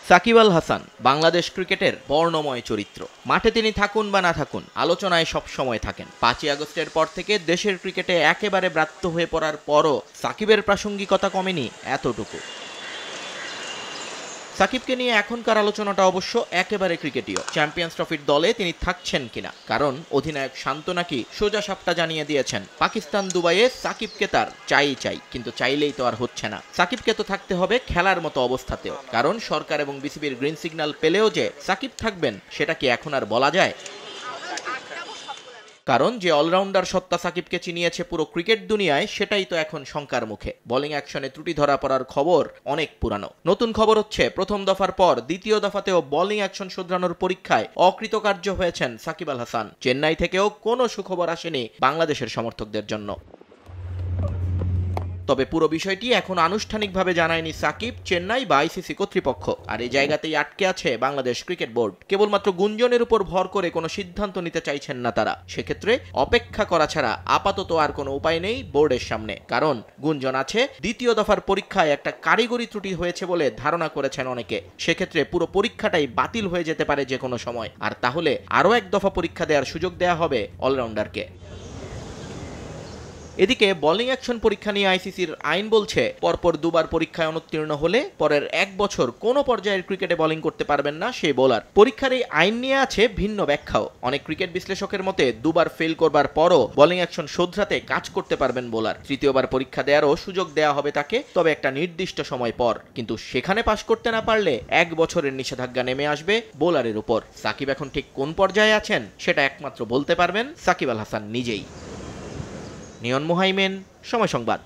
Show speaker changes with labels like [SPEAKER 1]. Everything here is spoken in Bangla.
[SPEAKER 1] সাকিব আল হাসান বাংলাদেশ ক্রিকেটের বর্ণময় চরিত্র। মাঠে তিনি থাকুন বা না থাকুন, আলোচনায় সব সময় থাকেন। 5ই আগস্টের পর থেকে দেশের ক্রিকেটে একেবারে ব্রাত্য হয়ে পড়ার পরও সাকিবের প্রাসঙ্গিকতা কমেনি এতটুকু। সাকিবকে নিয়ে এখনকার আলোচনাটা অবশ্য একেবারে ক্রিকেটীয়। চ্যাম্পিয়ন্স ট্রফির দলে তিনি থাকছেন কিনা, কারণ অধিনায়ক শান্ত নাকি সোজা সাপটা জানিয়ে দিয়েছেন পাকিস্তান দুবাইয়ে সাকিবকে তার চাই, কিন্তু চাইলেই তো আর হচ্ছে না। সাকিবকে তো থাকতে হবে খেলার মতো অবস্থাতেও, কারণ সরকার এবং বিসিবির গ্রিন সিগন্যাল পেলেও যে সাকিব থাকবেন সেটা কি এখন আর বলা যায়? কারণ যে অলরাউন্ডার সত্তা সাকিবকে চিনিয়েছে পুরো ক্রিকেট দুনিয়ায়, সেটাই তো এখন শঙ্কার মুখে। বোলিং অ্যাকশনে ত্রুটি ধরা পড়ার খবর অনেক পুরানো। নতুন খবর হচ্ছে, প্রথম দফার পর দ্বিতীয় দফাতেও বোলিং অ্যাকশন শুধরানোর পরীক্ষায় অকৃতকার্য হয়েছেন সাকিব আল হাসান। চেন্নাই থেকেও কোনো সুখবর আসেনি বাংলাদেশের সমর্থকদের জন্য। তবে পুরো বিষয়টি এখন আনুষ্ঠানিকভাবে জানায়নি সাকিব, চেন্নাই বা আইসিসি কর্তৃপক্ষ। আর এই জায়গাতেই আটকে আছে বাংলাদেশ ক্রিকেট বোর্ড। কেবলমাত্র গুঞ্জনের উপর ভর করে কোনো সিদ্ধান্ত নিতে চাইছেন না তারা। সেক্ষেত্রে অপেক্ষা করা ছাড়া আপাতত আর কোনো উপায় নেই বোর্ডের সামনে। কারণ গুঞ্জন আছে, দ্বিতীয় দফার পরীক্ষায় একটা কারিগরি ত্রুটি হয়েছে বলে ধারণা করেছেন অনেকে। সেক্ষেত্রে পুরো পরীক্ষাটাই বাতিল হয়ে যেতে পারে যে কোনো সময়। আর তাহলে আরও এক দফা পরীক্ষা দেওয়ার সুযোগ দেওয়া হবে অলরাউন্ডারকে। এদিকে বোলিং অ্যাকশন পরীক্ষা নিয়ে আইসিসির আইন বলছে, পরপর দুবার পরীক্ষায় অনুত্তীর্ণ হলে পরের 1 বছর কোনো পর্যায়ের ক্রিকেটে বোলিং করতে পারবেন না সেই বোলার। পরীক্ষার এই আইন নিয়ে আছে ভিন্ন ব্যাখ্যাও। অনেক ক্রিকেট বিশ্লেষকের মতে, দুবার ফেল করবার পরও বোলিং অ্যাকশন শোধরাতে কাজ করতে পারবেন বোলার। তৃতীয়বার পরীক্ষা দেওয়ারও সুযোগ দেওয়া হবে তাকে, তবে একটা নির্দিষ্ট সময় পর। কিন্তু সেখানে পাশ করতে না পারলে 1 বছরের নিষেধাজ্ঞা নেমে আসবে বোলারের উপর। সাকিব এখন ঠিক কোন পর্যায়ে আছেন সেটা একমাত্র বলতে পারবেন সাকিব আল হাসান নিজেই। নিয়ন মুহাইমেন, সময় সংবাদ।